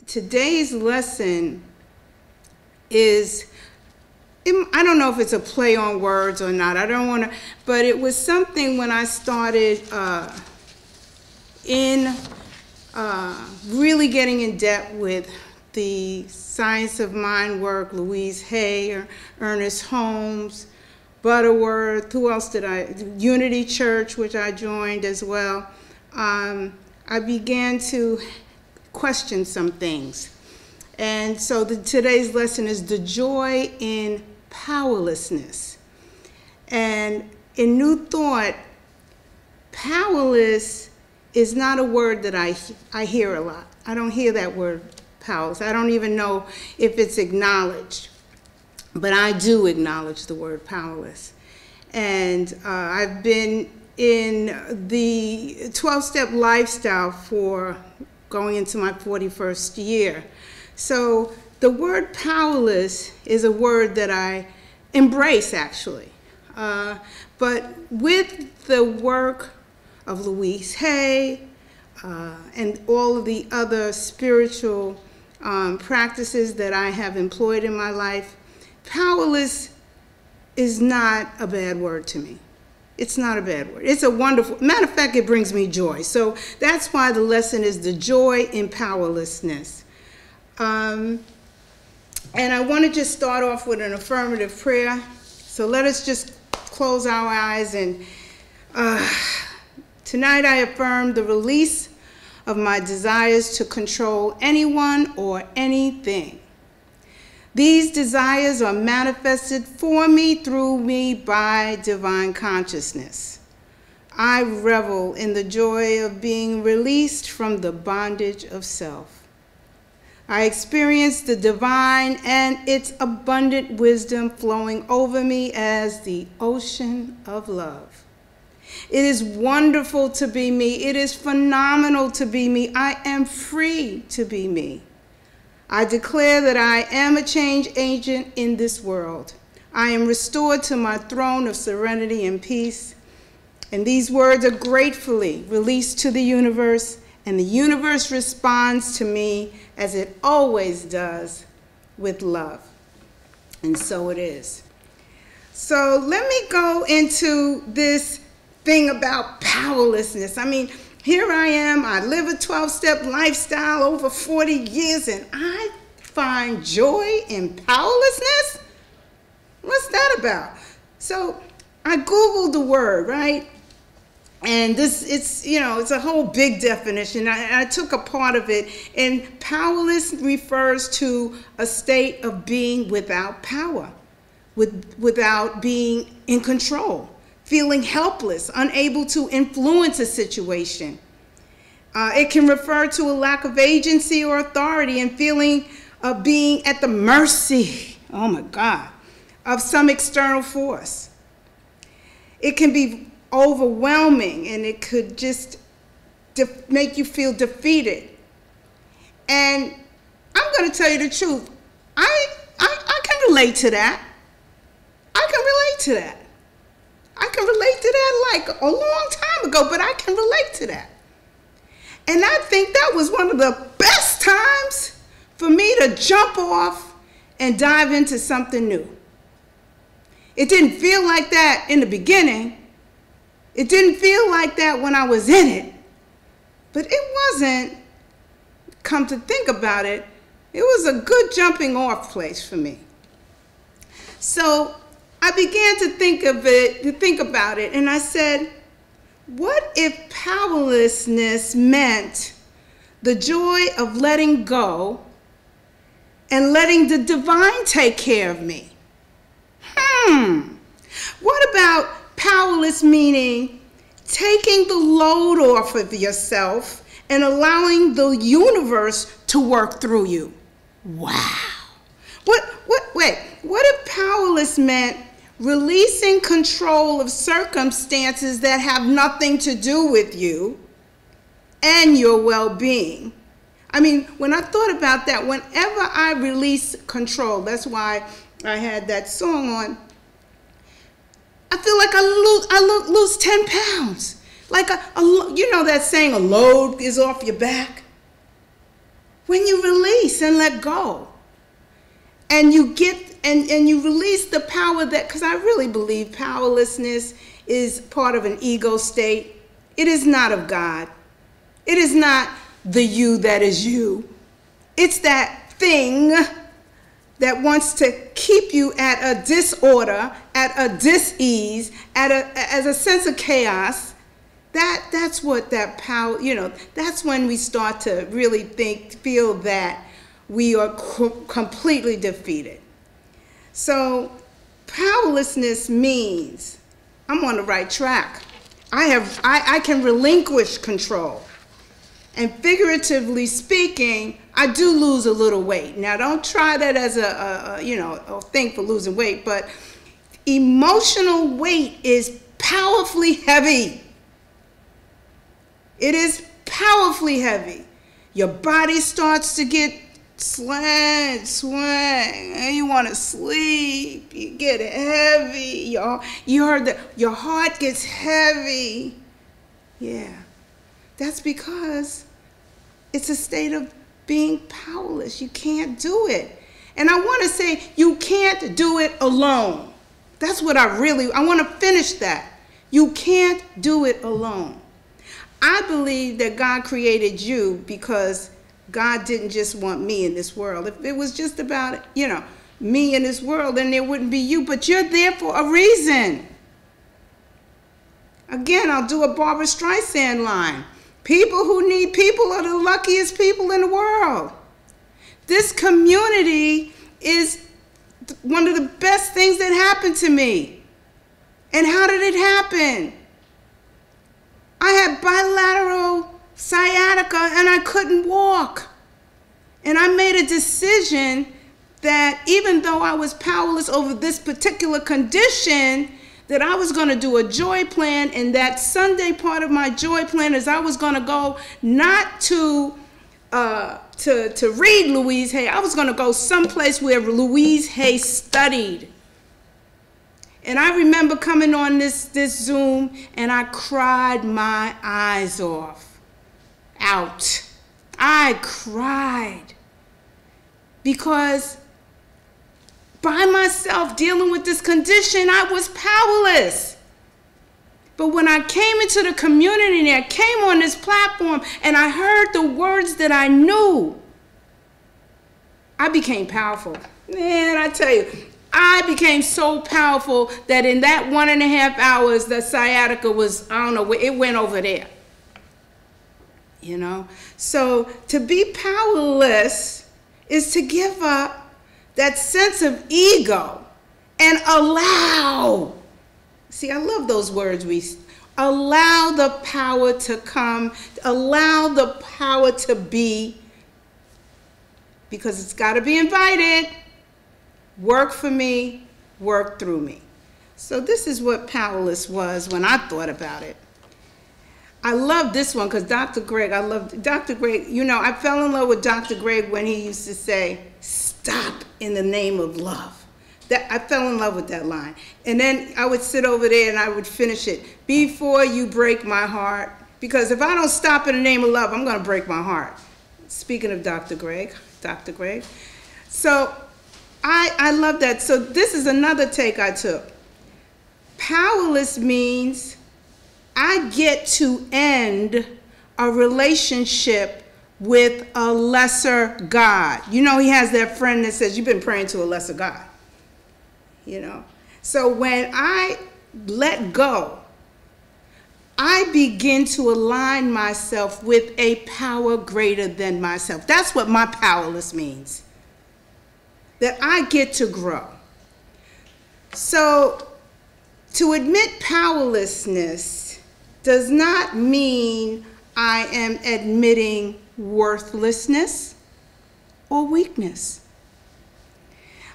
today's lesson is, I don't know if it's a play on words or not. I don't want to, but it was something when I started really getting in depth with the science of mind work, Louise Hay, Ernest Holmes, Butterworth, who else did Unity Church, which I joined as well. I began to question some things. And so today's lesson is the joy in powerlessness. And in New Thought, powerless is not a word that I hear a lot. I don't hear that word, powerless. I don't even know if it's acknowledged. But I do acknowledge the word powerless. And I've been in the 12-step lifestyle for going into my 41st year. So the word powerless is a word that I embrace, actually. But with the work of Louise Hay and all of the other spiritual practices that I have employed in my life, powerless is not a bad word to me. It's not a bad word. It's a wonderful, matter of fact, it brings me joy. So that's why the lesson is the joy in powerlessness. And I want to just start off with an affirmative prayer. So let us just close our eyes. And tonight I affirm the release of my desires to control anyone or anything. These desires are manifested for me, through me, by divine consciousness. I revel in the joy of being released from the bondage of self. I experience the divine and its abundant wisdom flowing over me as the ocean of love. It is wonderful to be me. It is phenomenal to be me. I am free to be me. I declare that I am a change agent in this world. I am restored to my throne of serenity and peace. And these words are gratefully released to the universe, and the universe responds to me as it always does, with love. And so it is. So let me go into this thing about powerlessness. I mean, here I am, I live a 12-step lifestyle over 40 years, and I find joy in powerlessness? What's that about? So I Googled the word, right? And it's a whole big definition. I took a part of it, and powerless refers to a state of being without power, without being in control. Feeling helpless, unable to influence a situation. It can refer to a lack of agency or authority and feeling of being at the mercy, oh my God, of some external force. It can be overwhelming, and it could just make you feel defeated. And I'm going to tell you the truth. I can relate to that. I can relate to that. I can relate to that like a long time ago, but I can relate to that. And I think that was one of the best times for me to jump off and dive into something new. It didn't feel like that in the beginning. It didn't feel like that when I was in it. But it wasn't, come to think about it, it was a good jumping off place for me. So I began to think about it, and I said, what if powerlessness meant the joy of letting go and letting the divine take care of me? What about powerless meaning taking the load off of yourself and allowing the universe to work through you? Wow. Wait, what if powerless meant releasing control of circumstances that have nothing to do with you and your well-being? I mean, when I thought about that, whenever I release control, that's why I had that song on, I feel like I lose 10 pounds. Like, you know that saying, a load is off your back? When you release. release and let go. And you get, and you release the power that, because I really believe powerlessness is part of an ego state. It is not of God. It is not the you that is you. It's that thing that wants to keep you at a disorder, at a dis-ease, as a sense of chaos. That's what that power, that's when we start to really feel that we are completely defeated. So powerlessness means I'm on the right track. I can relinquish control. And figuratively speaking, I do lose a little weight. Now, don't try that as a thing for losing weight, but emotional weight is powerfully heavy. It is powerfully heavy. Your body starts to get swing, and you want to sleep. You get heavy. You heard that your heart gets heavy. Yeah, that's because it's a state of being powerless. You can't do it. And I want to say you can't do it alone. That's what I want to finish that. You can't do it alone. I believe that God created you because God didn't just want me in this world. If it was just about, me in this world, then there wouldn't be you. But you're there for a reason. Again, I'll do a Barbara Streisand line. People who need people are the luckiest people in the world. This community is one of the best things that happened to me. And how did it happen? I had bilateral sciatica and I couldn't walk. And I made a decision that even though I was powerless over this particular condition, that I was going to do a joy plan, and that Sunday part of my joy plan is I was going to go not to read Louise Hay. I was going to go someplace where Louise Hay studied. And I remember coming on this Zoom, and I cried my eyes out. I cried because by myself dealing with this condition, I was powerless. But when I came into the community and I came on this platform and I heard the words that I knew, I became powerful. Man, I tell you, I became so powerful that in that 1.5 hours, the sciatica was, I don't know, it went over there. So to be powerless is to give up that sense of ego and allow. See, I love those words. Allow the power to come, allow the power to be, because it's got to be invited. Work for me, work through me. So this is what Powerless was when I thought about it. I love this one because Dr. Greg, I fell in love with Dr. Greg when he used to say, "Stop in the name of love." I fell in love with that line. And then I would sit over there and I would finish it. "Before you break my heart," because if I don't stop in the name of love, I'm going to break my heart. Speaking of Dr. Greg. So I love that. So this is another take I took. Powerless means I get to end a relationship with a lesser God. He has that friend that says, "You've been praying to a lesser God." So when I let go, I begin to align myself with a power greater than myself. That's what my powerless means. That I get to grow. So to admit powerlessness does not mean I am admitting worthlessness or weakness.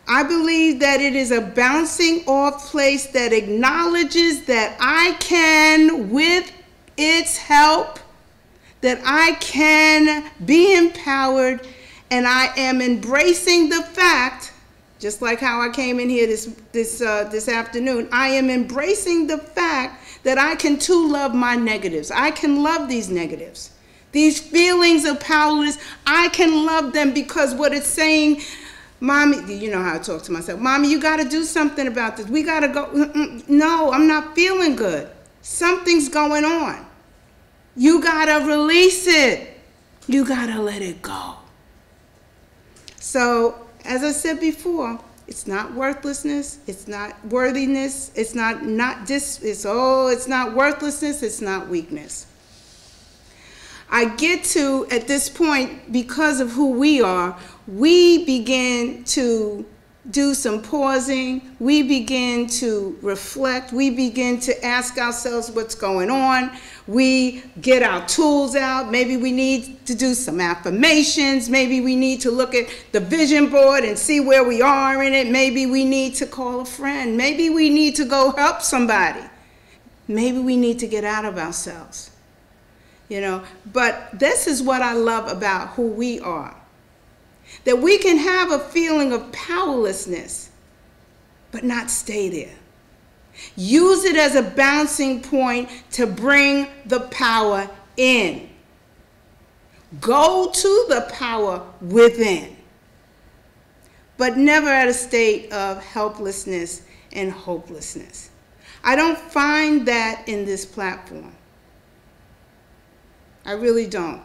I believe that it is a bouncing off place that acknowledges that I can, with its help, that I can be empowered, and I am embracing the fact, just like how I came in here this afternoon, I am embracing the fact that I can too love my negatives. I can love these negatives. These feelings of powerless, I can love them because what it's saying, Mommy, you know how I talk to myself. Mommy, you got to do something about this. We got to go. No, I'm not feeling good. Something's going on. You got to release it. You got to let it go. So, as I said before, it's not worthlessness. It's not worthiness. It's not it's not worthlessness. It's not weakness. I get to, at this point, because of who we are, we begin to do some pausing. We begin to reflect. We begin to ask ourselves what's going on. We get our tools out. Maybe we need to do some affirmations. Maybe we need to look at the vision board and see where we are in it. Maybe we need to call a friend. Maybe we need to go help somebody. Maybe we need to get out of ourselves. You know, but this is what I love about who we are. That we can have a feeling of powerlessness, but not stay there. Use it as a bouncing point to bring the power in. Go to the power within, but never at a state of helplessness and hopelessness. I don't find that in this platform. I really don't.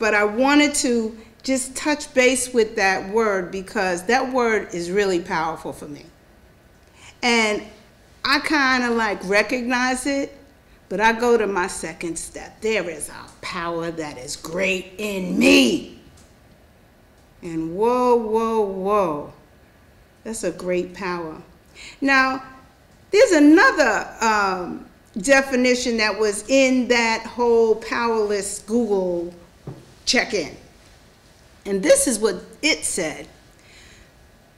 But I wanted to just touch base with that word because that word is really powerful for me. And I kind of like recognize it, but I go to my second step. There is a power that is great in me. And whoa, whoa, whoa. That's a great power. Now, there's another definition that was in that whole Powerless Google check-in. And this is what it said.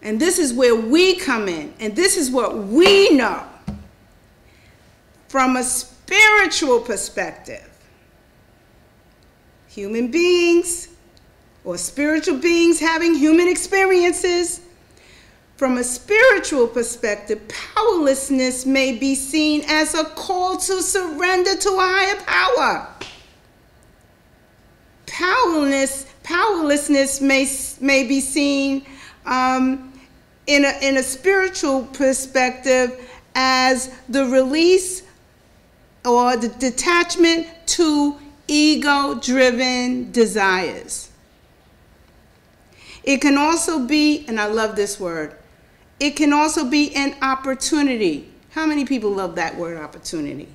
And this is where we come in. And this is what we know. From a spiritual perspective, human beings or spiritual beings having human experiences, from a spiritual perspective, powerlessness may be seen as a call to surrender to a higher power. Powerlessness may be seen in a spiritual perspective as the release or the detachment to ego-driven desires. It can also be, and I love this word, it can also be an opportunity. How many people love that word opportunity?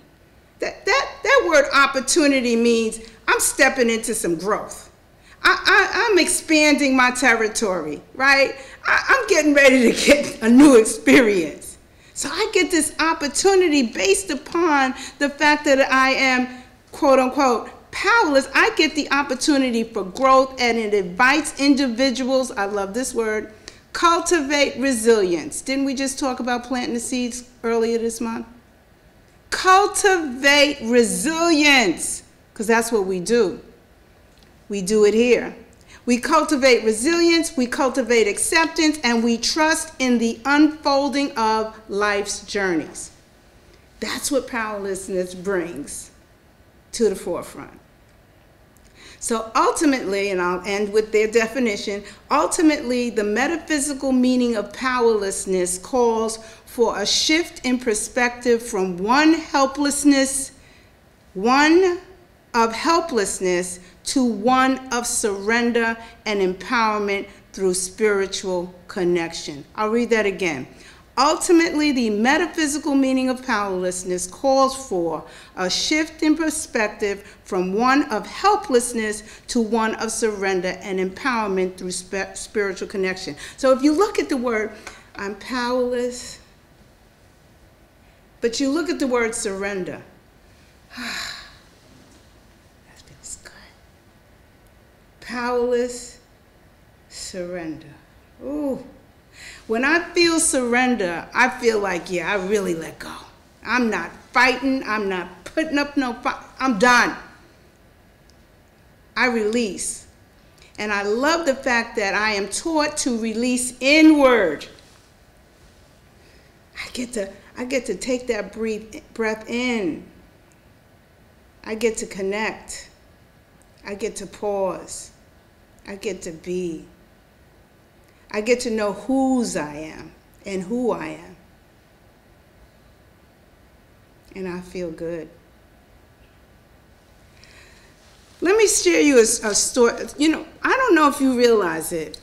That word opportunity means I'm stepping into some growth. I'm expanding my territory, right? I'm getting ready to get a new experience. So I get this opportunity based upon the fact that I am, quote unquote, powerless. I get the opportunity for growth, and it invites individuals, I love this word, cultivate resilience. Didn't we just talk about planting the seeds earlier this month? Cultivate resilience, because that's what we do. We do it here. We cultivate resilience, we cultivate acceptance, and we trust in the unfolding of life's journeys. That's what powerlessness brings to the forefront. So ultimately, and I'll end with their definition, ultimately the metaphysical meaning of powerlessness calls for a shift in perspective from one of helplessness to one of surrender and empowerment through spiritual connection. I'll read that again. Ultimately, the metaphysical meaning of powerlessness calls for a shift in perspective from one of helplessness to one of surrender and empowerment through spiritual connection. So if you look at the word, I'm powerless, but you look at the word surrender. That feels good. Powerless, surrender. Ooh. When I feel surrender, I feel like, yeah, I really let go. I'm not fighting. I'm not putting up no fight. I'm done. I release. And I love the fact that I am taught to release inward. I get to take that breath in. I get to connect. I get to pause. I get to be. I get to know whose I am and who I am. And I feel good. Let me share you a story. You know, I don't know if you realize it,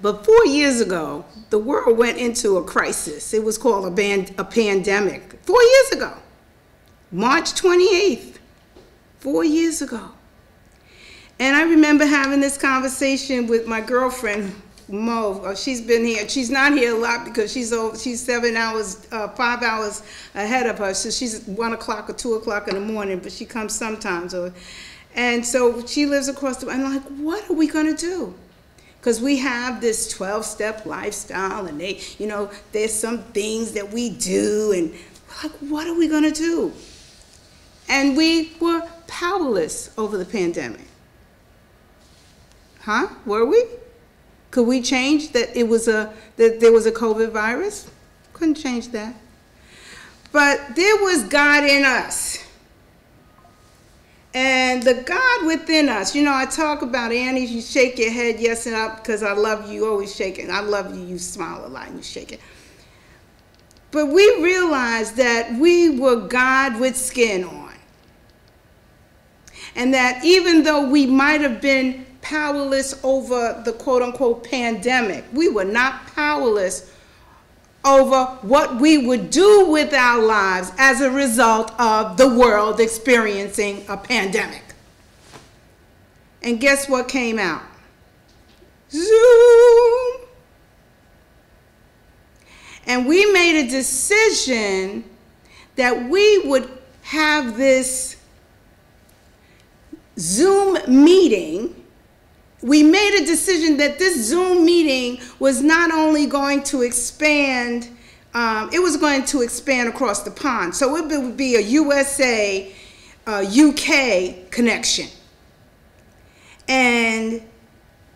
but 4 years ago, the world went into a crisis. It was called a pandemic. 4 years ago, March 28th, 4 years ago. And I remember having this conversation with my girlfriend, Mo. She's been here. She's not here a lot because she's 7 hours, 5 hours ahead of her. So she's 1 o'clock or 2 o'clock in the morning, but she comes sometimes. And so she lives across the, I'm like, what are we going to do? Because we have this 12-step lifestyle, and they, you know, there's some things that we do, and like, what are we going to do? And we were powerless over the pandemic. Huh? Were we? Could we change that that there was a COVID virus? Couldn't change that. But there was God in us. And the God within us, you know, I talk about, Annie, you shake your head yes and up because I love you, always shaking. I love you, you smile a lot and you shake it. But we realized that we were God with skin on. And that even though we might have been powerless over the quote-unquote pandemic, we were not powerless over what we would do with our lives as a result of the world experiencing a pandemic. And guess what came out? Zoom! And we made a decision that we would have this Zoom meeting. We made a decision that this Zoom meeting was not only going to expand, it was going to expand across the pond. So it would be a USA, UK connection. And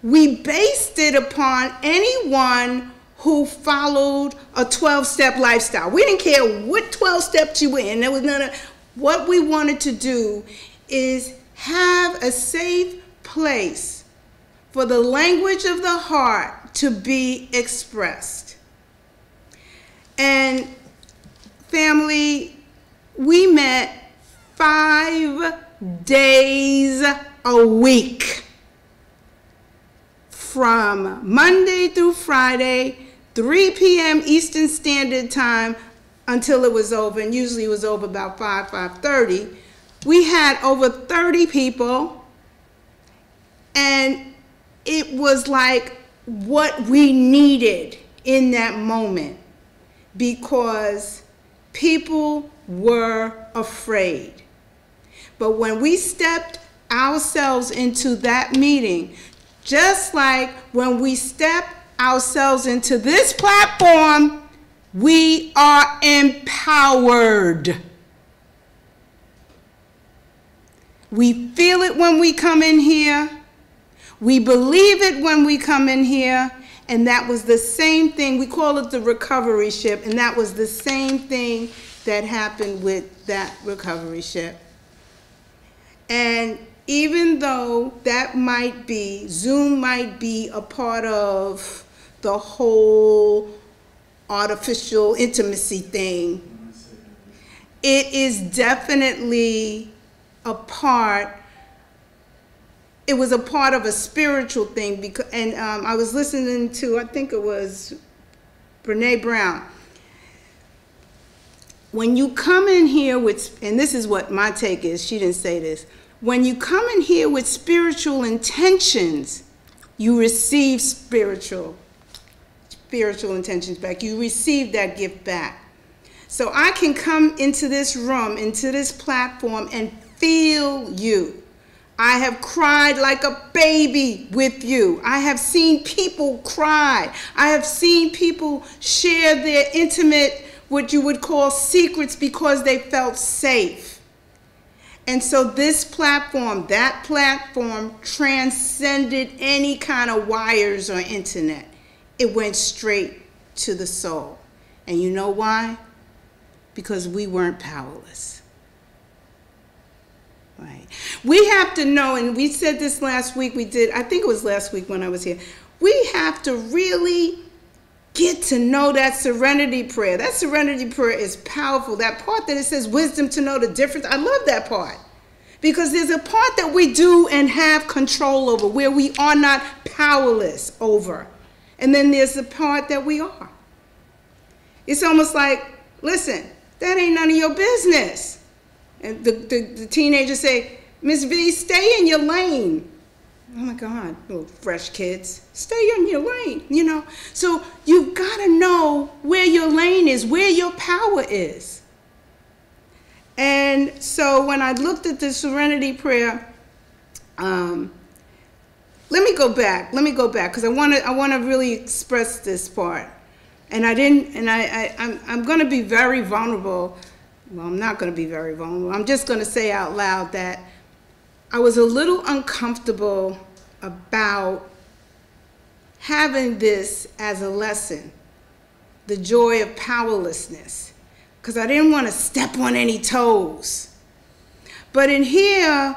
we based it upon anyone who followed a 12-step lifestyle. We didn't care what 12 steps you were in. There was none of, what we wanted to do is have a safe place for the language of the heart to be expressed. And family, we met 5 days a week from Monday through Friday, 3 p.m. Eastern Standard Time until it was over, and usually it was over about 5:30. We had over 30 people, and it was like what we needed in that moment because people were afraid. But when we stepped ourselves into that meeting, just like when we step ourselves into this platform, we are empowered. We feel it when we come in here. We believe it when we come in here, and that was the same thing. We call it the recovery ship, and that was the same thing that happened with that recovery ship. And even though that might be, Zoom might be a part of the whole artificial intimacy thing, it is definitely a part. It was a part of a spiritual thing, because, and I was listening to, I think it was Brene Brown. When you come in here with, and this is what my take is, she didn't say this, when you come in here with spiritual intentions, you receive spiritual intentions back. You receive that gift back. So I can come into this room, into this platform, and feel you. I have cried like a baby with you. I have seen people cry. I have seen people share their intimate, what you would call secrets, because they felt safe. And so this platform, that platform transcended any kind of wires or internet. It went straight to the soul. And you know why? Because we weren't powerless. Right. We have to know, and we said this last week, I think it was last week when I was here, we have to really get to know that serenity prayer. That serenity prayer is powerful. That part that it says wisdom to know the difference, I love that part. Because there's a part that we do and have control over, where we are not powerless over. And then there's the part that we are. It's almost like, listen, that ain't none of your business. And the teenagers say, Miss V, stay in your lane. Oh my God, little fresh kids, stay in your lane, you know. So you've got to know where your lane is, where your power is. And so when I looked at the serenity prayer, let me go back, because I want to really express this part. And I'm going to be very vulnerable. Well, I'm not going to be very vulnerable. I'm just going to say out loud that I was a little uncomfortable about having this as a lesson, the joy of powerlessness, because I didn't want to step on any toes. But in here,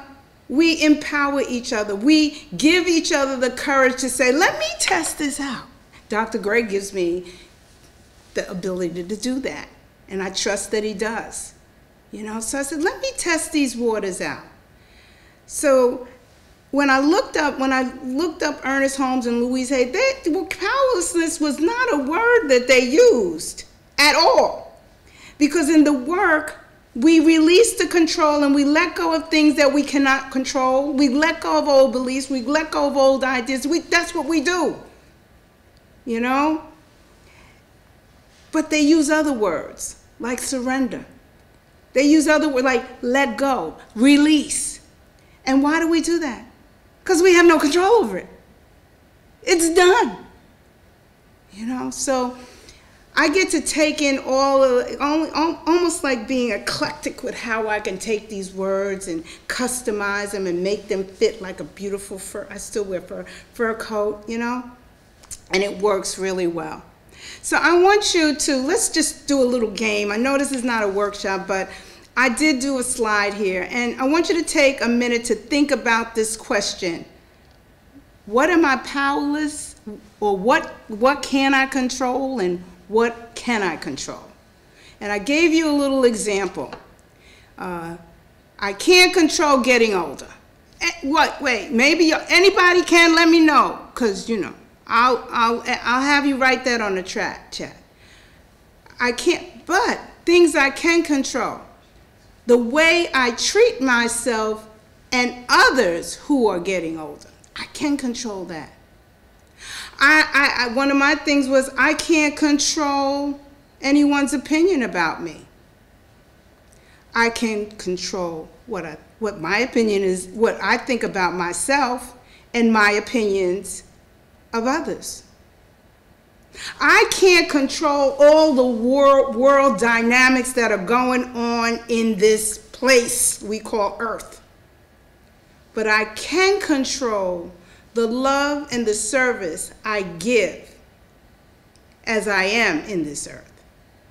we empower each other. We give each other the courage to say, let me test this out. Dr. Gray gives me the ability to do that, and I trust that he does. You know, so I said, let me test these waters out. So when I looked up Ernest Holmes and Louise, powerlessness was not a word that they used at all. Because in the work, we release the control and we let go of things that we cannot control. We let go of old beliefs. We let go of old ideas. That's what we do, you know? But they use other words, like surrender. They use other words like let go, release. And why do we do that? Because we have no control over it. It's done. You know, so I get to take in almost like being eclectic with how I can take these words and customize them and make them fit like a beautiful fur. I still wear fur coat, you know, and it works really well. So I want you to, let's just do a little game. I know this is not a workshop, but I did do a slide here, and I want you to take a minute to think about this question. What am I powerless, or what can I control, and what can I control? And I gave you a little example. I can't control getting older. Wait, maybe anybody can, let me know, because, you know, I'll have you write that on the chat. I can't, but things I can control. The way I treat myself and others who are getting older. I can control that. One of my things was I can't control anyone's opinion about me. I can control what my opinion is, what I think about myself and my opinions of others. I can't control all the world dynamics that are going on in this place we call Earth. But I can control the love and the service I give as I am in this earth.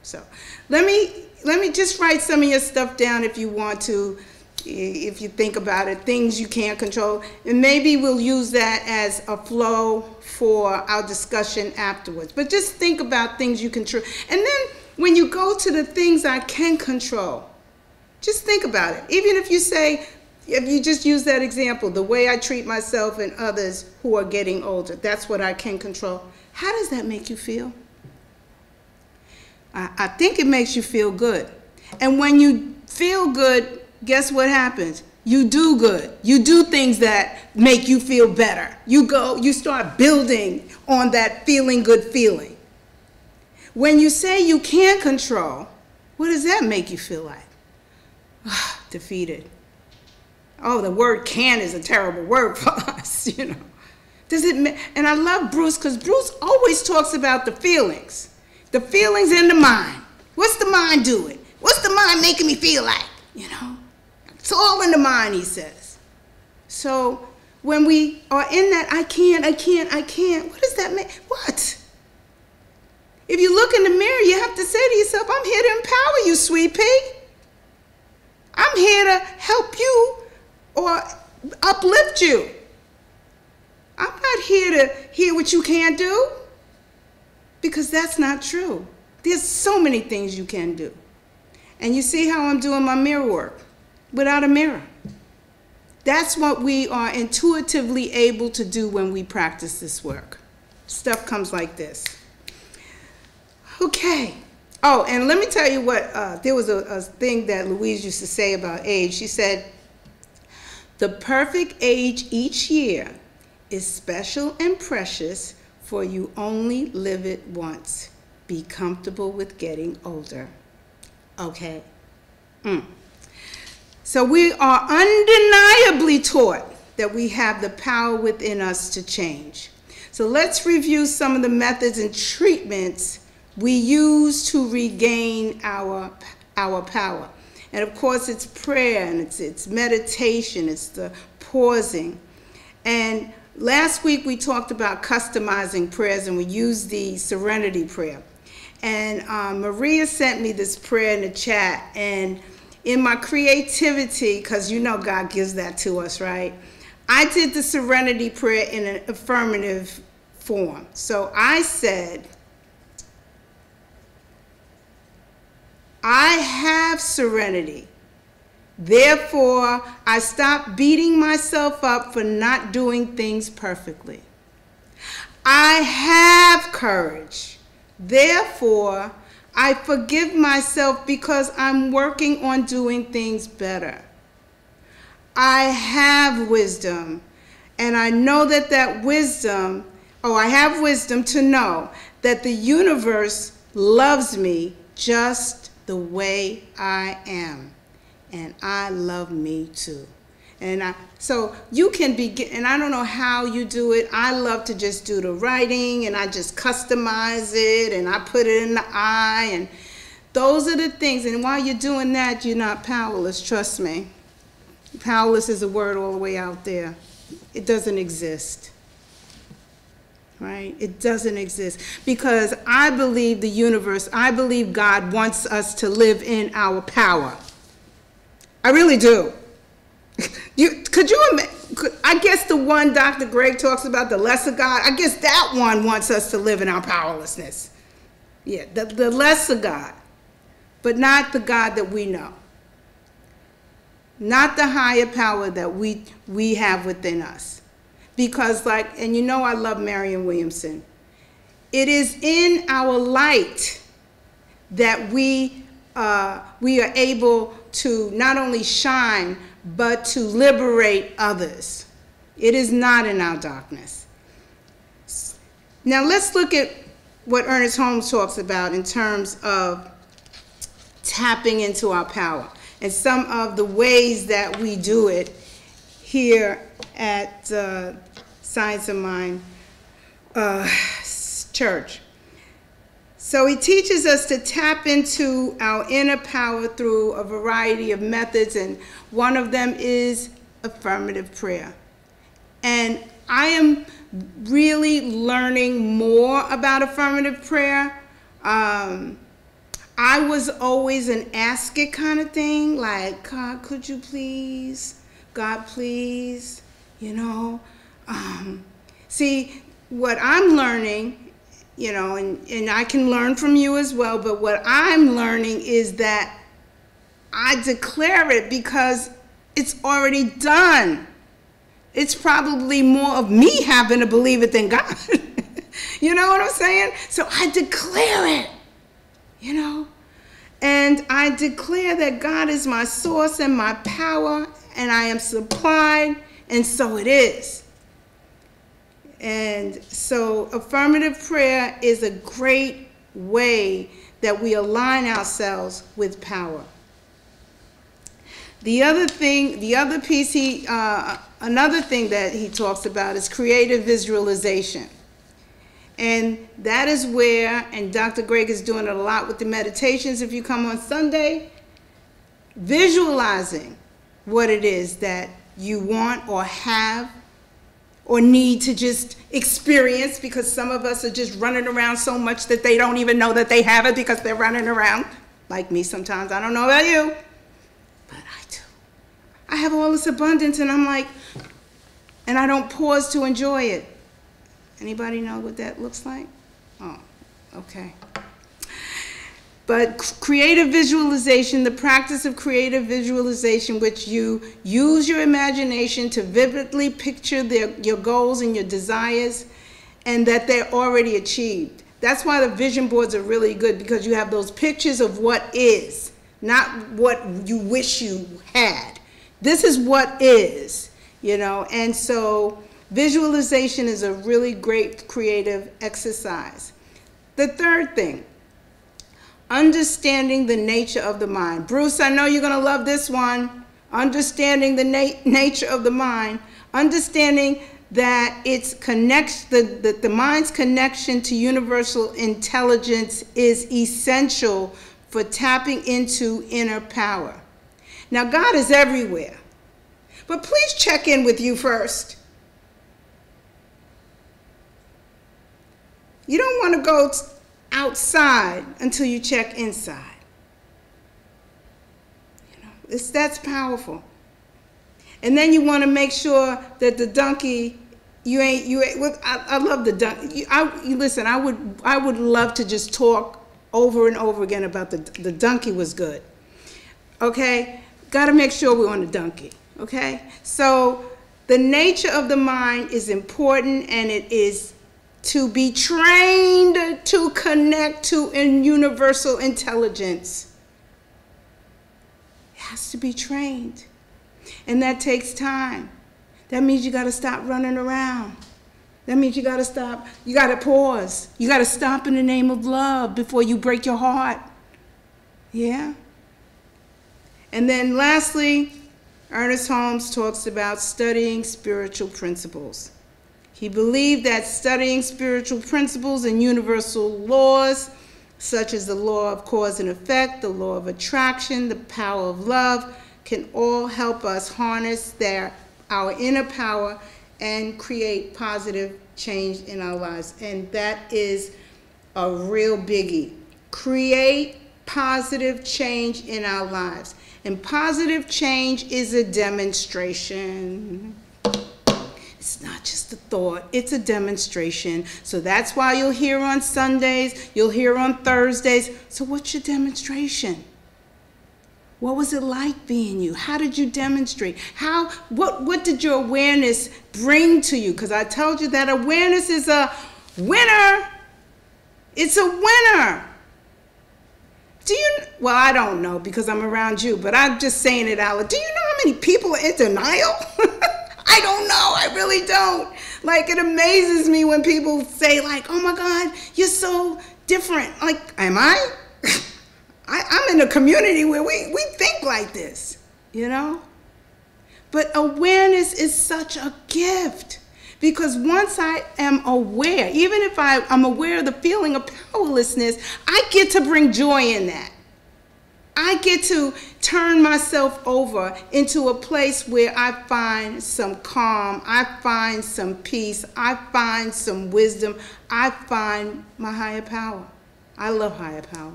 So let me just write some of your stuff down if you want to, if you think about it, things you can't control, and maybe we'll use that as a flow for our discussion afterwards. But just think about things you control. And then when you go to the things I can control, just think about it. Even if you say, if you just use that example, the way I treat myself and others who are getting older, that's what I can control. How does that make you feel? I think it makes you feel good. And when you feel good, guess what happens? You do good. You do things that make you feel better. You start building on that feeling good feeling. When you say you can't control, what does that make you feel like? Defeated. Oh, the word can is a terrible word for us, you know. And I love Bruce, because Bruce always talks about the feelings. The feelings in the mind. What's the mind doing? What's the mind making me feel like? You know, it's all in the mind, he says. So when we are in that, I can't, what does that mean? What? If you look in the mirror, you have to say to yourself, I'm here to empower you, sweet pea. I'm here to help you or uplift you. I'm not here to hear what you can't do, because that's not true. There's so many things you can do. And you see how I'm doing my mirror work without a mirror. That's what we are intuitively able to do when we practice this work. Stuff comes like this. Okay. Oh, and let me tell you what, there was a thing that Louise used to say about age. She said, the perfect age each year is special and precious, for you only live it once. Be comfortable with getting older. Okay. So we are undeniably taught that we have the power within us to change. So let's review some of the methods and treatments we use to regain our power. And of course, it's prayer, and it's meditation, it's the pausing. And last week we talked about customizing prayers, and we used the serenity prayer. And Maria sent me this prayer in the chat, and in my creativity, because you know God gives that to us, right? I did the serenity prayer in an affirmative form. So I said, I have serenity. Therefore, I stop beating myself up for not doing things perfectly. I have courage. Therefore, I forgive myself because I'm working on doing things better. I have wisdom, and I know that I have wisdom to know that the universe loves me just the way I am, and I love me too. And so you can begin, and I don't know how you do it. I love to just do the writing, and I just customize it, and I put it in the eye, and those are the things. And while you're doing that, you're not powerless, trust me. Powerless is a word all the way out there. It doesn't exist, right? It doesn't exist, because I believe the universe, I believe God wants us to live in our power. I really do. I guess the one Dr. Greg talks about, the lesser God, I guess that one wants us to live in our powerlessness. Yeah, the lesser God, but not the God that we know. Not the higher power that we have within us. Because and you know I love Marianne Williamson. It is in our light that we are able to not only shine, but to liberate others. It is not in our darkness. Now let's look at what Ernest Holmes talks about in terms of tapping into our power, and some of the ways that we do it here at Science of Mind Church. So he teaches us to tap into our inner power through a variety of methods, and one of them is affirmative prayer. And I am really learning more about affirmative prayer. I was always an ask it kind of thing, like, God, could you please? God, please, you know. See, what I'm learning, you know, and I can learn from you as well, but what I'm learning is that I declare it because it's already done. It's probably more of me having to believe it than God. You know what I'm saying? So I declare it, you know, and I declare that God is my source and my power, and I am supplied, and so it is. And so affirmative prayer is a great way that we align ourselves with power. Another thing that he talks about is creative visualization. And that is where, and Dr. Greg is doing it a lot with the meditations if you come on Sunday, visualizing what it is that you want or have or need to just experience, because some of us are just running around so much that they don't even know that they have it because they're running around, like me sometimes. I don't know about you, but I do. I have all this abundance, and I'm like, and I don't pause to enjoy it. Anybody know what that looks like? Oh, okay. But creative visualization, the practice of creative visualization, which you use your imagination to vividly picture your goals and your desires, and that they're already achieved. That's why the vision boards are really good, because you have those pictures of what is, not what you wish you had. This is what is, you know, and so visualization is a really great creative exercise. The third thing, understanding the nature of the mind. Bruce, I know you're going to love this one. Understanding the nature of the mind. Understanding that the mind's connection to universal intelligence is essential for tapping into inner power. Now, God is everywhere, but please check in with you first. You don't want to go outside until you check inside. You know, that's powerful. And then you want to make sure that the donkey, I love the donkey. Listen, I would love to just talk over and over again about the donkey was good. Okay? Got to make sure we're on the donkey. Okay? So the nature of the mind is important, and it is to be trained to connect to universal intelligence. It has to be trained. And that takes time. That means you got to stop running around. That means you got to stop. You got to pause. You got to stop in the name of love before you break your heart. Yeah? And then lastly, Ernest Holmes talks about studying spiritual principles. He believed that studying spiritual principles and universal laws, such as the law of cause and effect, the law of attraction, the power of love, can all help us harness our inner power and create positive change in our lives. And that is a real biggie. Create positive change in our lives. And positive change is a demonstration. It's not just a thought, it's a demonstration. So that's why you'll hear on Sundays, you'll hear on Thursdays. So what's your demonstration? What was it like being you? How did you demonstrate? What did your awareness bring to you? Because I told you that awareness is a winner. It's a winner. Well, I don't know because I'm around you, but I'm just saying it out loud. Do you know how many people are in denial? I don't know. I really don't. Like, it amazes me when people say, like, oh my God, you're so different. Like, am I? I'm in a community where we think like this, you know? But awareness is such a gift, because once I am aware, even if I'm aware of the feeling of powerlessness, I get to bring joy in that. I get to turn myself over into a place where I find some calm, I find some peace, I find some wisdom, I find my higher power. I love higher power.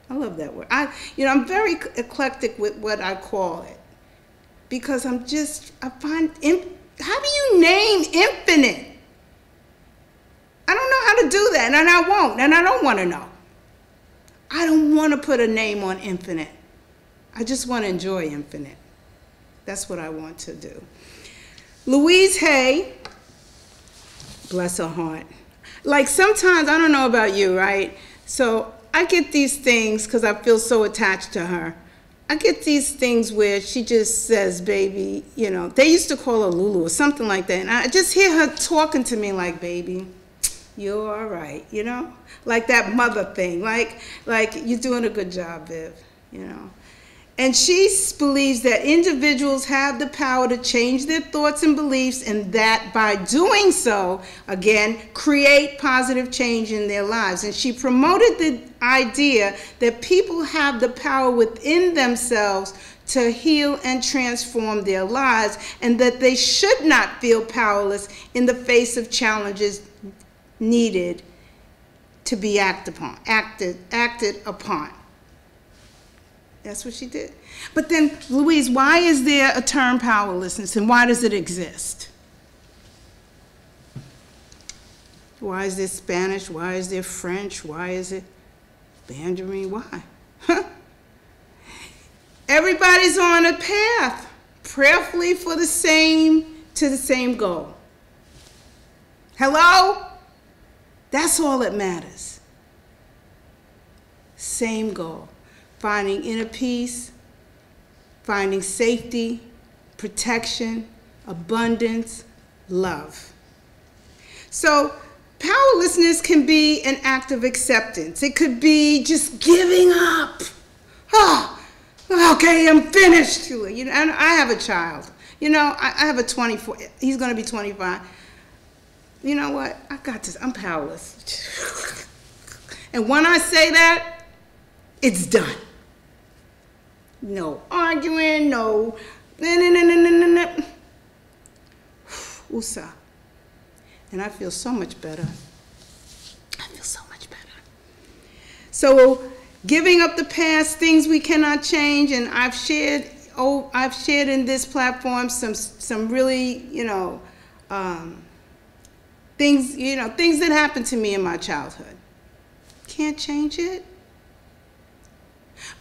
I love that word. I'm very eclectic with what I call it, because how do you name infinite? I don't know how to do that, and I won't, and I don't want to know. I don't want to put a name on infinite. I just want to enjoy infinite. That's what I want to do. Louise Hay, bless her heart. Like, sometimes, I don't know about you, right? So I get these things because I feel so attached to her. I get these things where she just says, baby, they used to call her Lulu or something like that. And I just hear her talking to me like, baby, you're all right, like that mother thing, like you're doing a good job, Viv, And she believes that individuals have the power to change their thoughts and beliefs, and that by doing so, again, create positive change in their lives. And she promoted the idea that people have the power within themselves to heal and transform their lives, and that they should not feel powerless in the face of challenges needed to be acted upon. That's what she did. But then, Louise, why is there a term powerlessness, and why does it exist? Why is there Spanish? Why is there French? Why is it Mandarin? Why? Everybody's on a path, prayerfully to the same goal. Hello? That's all that matters. Same goal. Finding inner peace, finding safety, protection, abundance, love. So powerlessness can be an act of acceptance. It could be just giving up. Oh, okay, I'm finished. You know, and I have a child. You know, I have a 24. He's going to be 25. You know what? I got this. I'm powerless. And when I say that, it's done. No arguing, no. Usa. And I feel so much better. I feel so much better. So giving up the past, things we cannot change, and I've shared in this platform some really, things that happened to me in my childhood. Can't change it.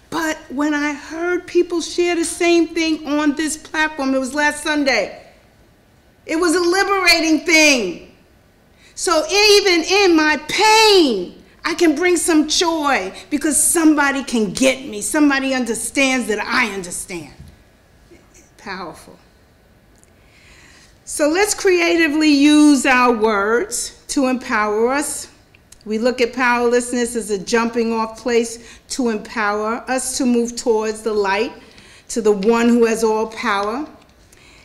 But when I heard people share the same thing on this platform, it was last Sunday, it was a liberating thing. So even in my pain, I can bring some joy because somebody can get me. Somebody understands that I understand. Powerful. So let's creatively use our words to empower us. We look at powerlessness as a jumping off place to empower us to move towards the light, to the one who has all power.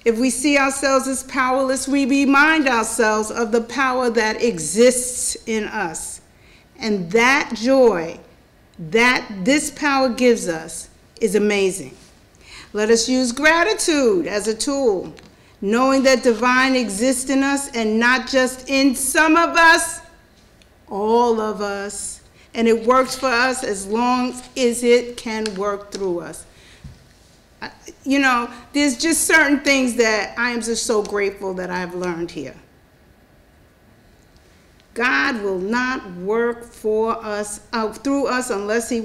If we see ourselves as powerless, we remind ourselves of the power that exists in us. And that joy that this power gives us is amazing. Let us use gratitude as a tool, knowing that divine exists in us and not just in some of us, all of us, and it works for us as long as it can work through us. You know, there's just certain things that I am just so grateful that I've learned here. God will not work for us, through us, unless we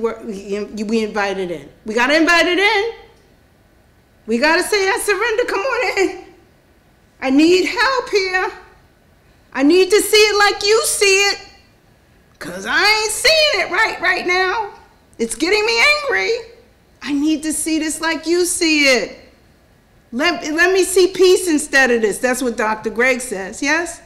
invite it in. We got to invite it in. We got to say, I surrender, come on in. I need help here. I need to see it like you see it. Because I ain't seeing it right now. It's getting me angry. I need to see this like you see it. Let me see peace instead of this. That's what Dr. Greg says, yes?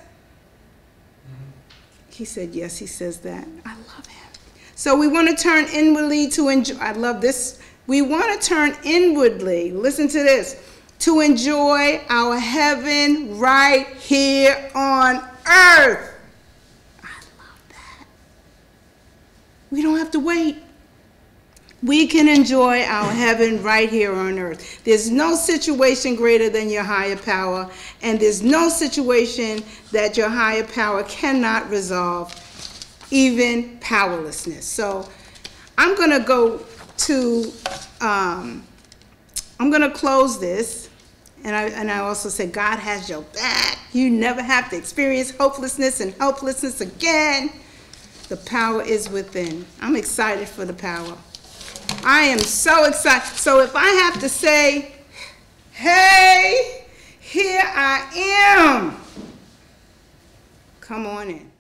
He said yes, he says that. I love him. So we want to turn inwardly to enjoy. I love this. We want to turn inwardly, listen to this, to enjoy our heaven right here on earth. We don't have to wait. We can enjoy our heaven right here on earth. There's no situation greater than your higher power, and there's no situation that your higher power cannot resolve, even powerlessness. So I'm going to go to, I'm going to close this, and I also say God has your back. You never have to experience hopelessness and helplessness again. The power is within. I'm excited for the power. I am so excited. So if I have to say, hey, here I am, come on in.